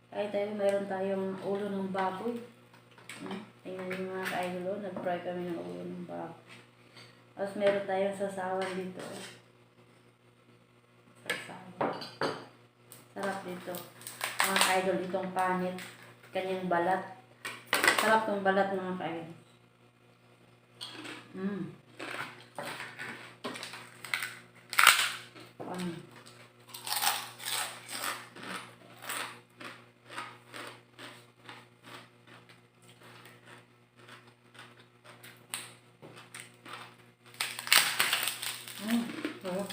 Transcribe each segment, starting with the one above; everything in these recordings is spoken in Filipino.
Kahit tayo, mayroon tayong ulo ng baboy. Tingnan niyo mga ka-idol, nag-fry kami ng ulo ng baboy. Tapos meron tayong sasawan dito. Sasawan. Sarap dito. Mga ka-idol, itong panit. Kanyang balat. Sarap ng balat mga ka-idol. Sarap.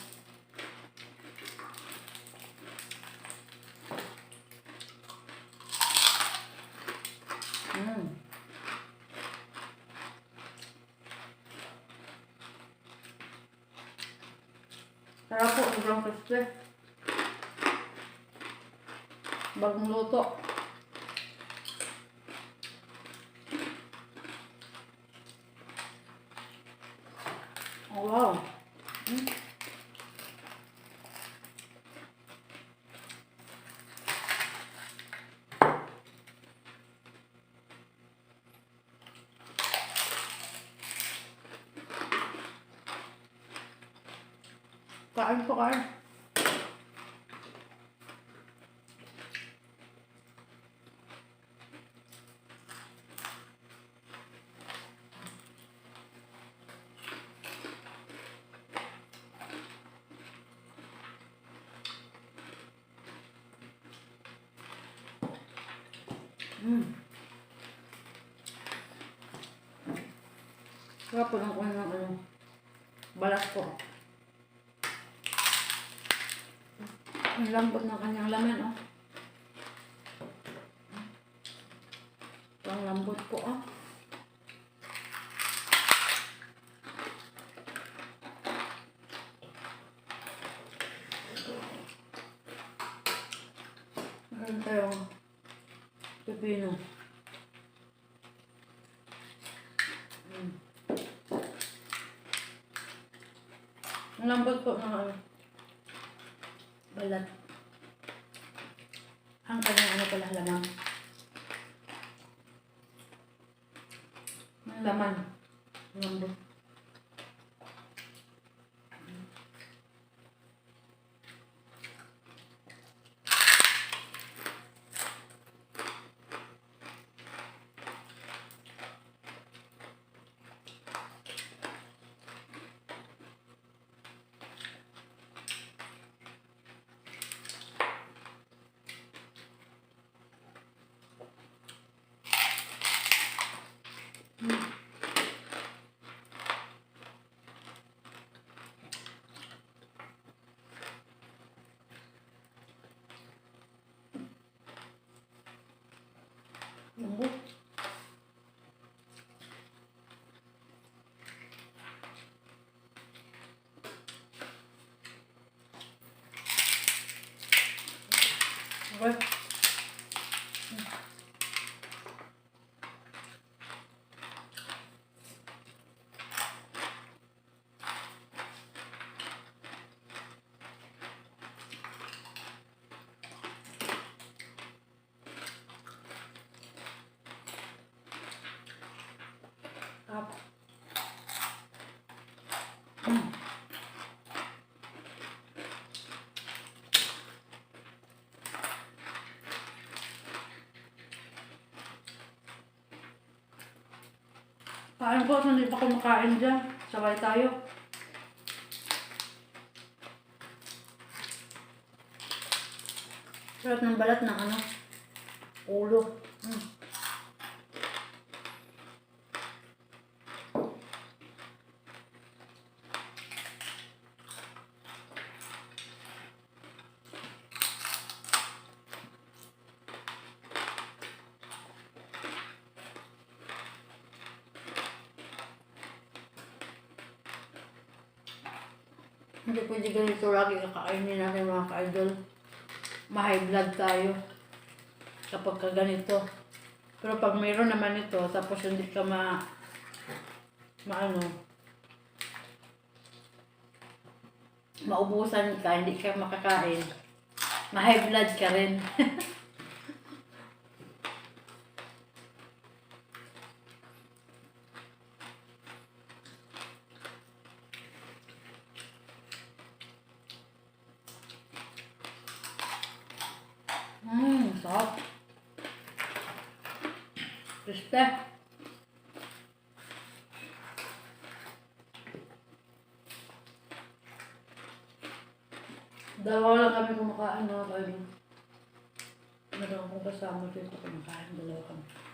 Sarap po, sobrang crispy. Bagong luto. Oh, wow. Kain po kain. Sarap po ng balat ko. Ang lambot ng kanyang laman, oh. Ang lambot po, oh. Meron tayong pipino. Ang lambot po ng balat. Ang kanyang pala laman. Ang laman. Ang lambot. Lambot. Okay. Up. Kain po, hindi pa kumakain dyan. Sabay tayo. Sarap ng balat ng ulo. Hindi pwede ganito lagi kakainin natin mga ka-idol. Ma-high blood tayo kapag ka ganito. Pero pag mayroon naman ito, tapos hindi ka maubusan ka, hindi ka makakain, ma-high blood ka rin. Kriste. Dalawa lang kami kumakain mga kaidol. Meron akong kasama dito kumakain. Dalawa kami.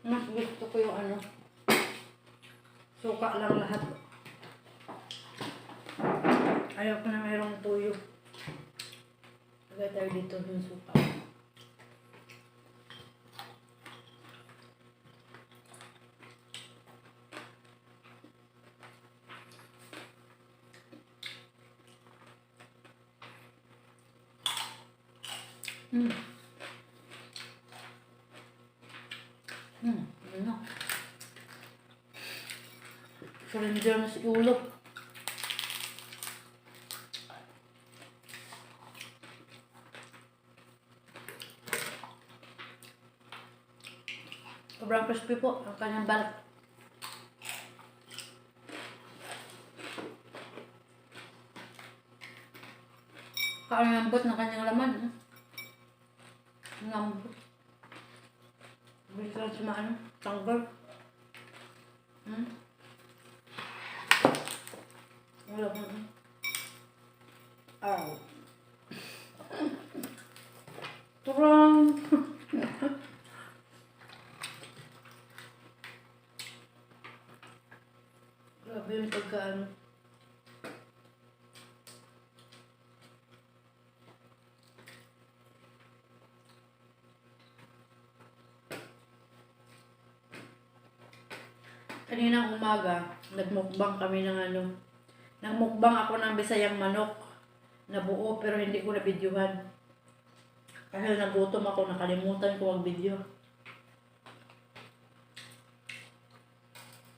Mas gusto ko yung ano, suka lang lahat. Ayaw ko na mayroong tuyo. Lagay tayo dito yung suka. Ano? Surrender na si ulo. Sobrang crispy po ang kanyang balat. Ang lambot ng kanyang laman. Ang lambot. Bilis lang sa maano, tanggal. Wala ko na. Aw. Turang. Grabe yung pagkaano. Kaninang umaga, nagmukbang kami ng ano. Nagmukbang ako ng Bisayang manok na buo pero hindi ko na-videohan. Kasi nagutom ako, nakalimutan ko mag-video.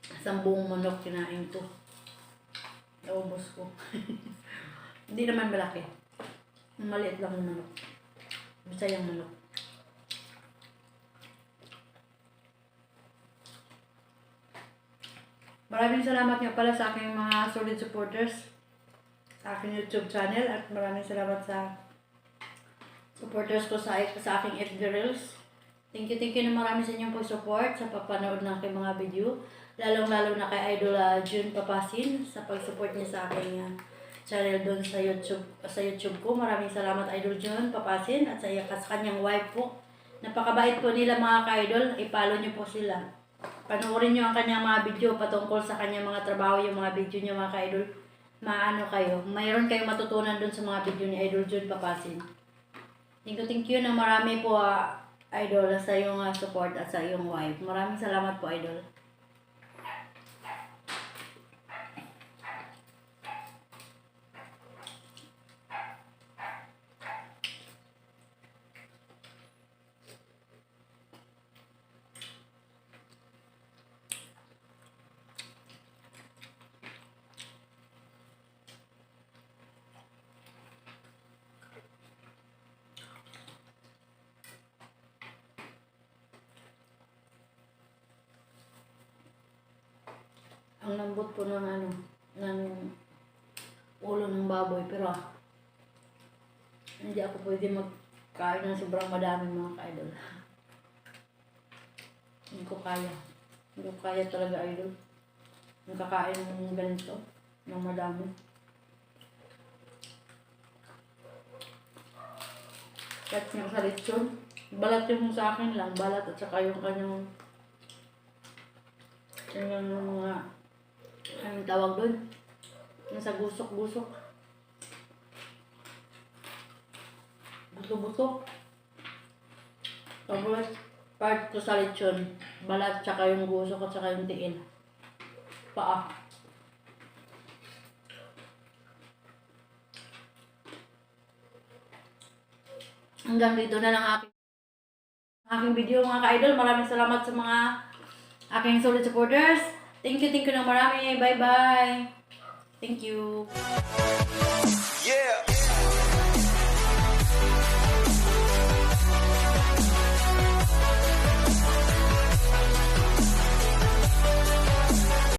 Isang buong manok kinain ko. Naubos ko. Hindi naman malaki. Maliit lang yung manok. Bisayang manok. Maraming salamat nga pala sa aking mga solid supporters sa aking YouTube channel at maraming salamat sa supporters ko sa aking FB Reels. Thank you na marami sa inyong pag-support sa papanood ng aking mga video. Lalong-lalo na kay Idol June Papasin sa pag-support niya sa aking channel doon sa YouTube ko. Maraming salamat Idol June Papasin at sa kanyang wife po. Napakabait po nila mga ka-idol. I-follow niyo po sila. Panoorin nyo ang kanyang mga video patungkol sa kanyang mga trabaho, yung mga video niya mga ka-idol. Maano kayo, mayroon kayong matutunan dun sa mga video ni Idol June Papasin. Thank you na marami po Idol sa iyong support at sa iyong wife. Maraming salamat po Idol. Ang lambot po ng ano, ng ulo ng baboy, pero hindi ako pwede magkain ng sobrang madami mga ka-idol. Hindi ko kaya. Hindi ko kaya talaga idol. Ang kakain ng ganito, ng madami. Kahit nga sa lechon, balat yung sa akin lang, balat at saka yung kanyang mga anong tawag doon? Nasa gusok-gusok. Buto-buto. Favorite part ko sa lechon, balat, tsaka yung guso ko, tsaka yung tiil. Paa. Hanggang dito na lang aking video mga ka-idol. Maraming salamat sa mga aking solid supporters. Thank you ng marami. Bye-bye. Thank you. Yeah.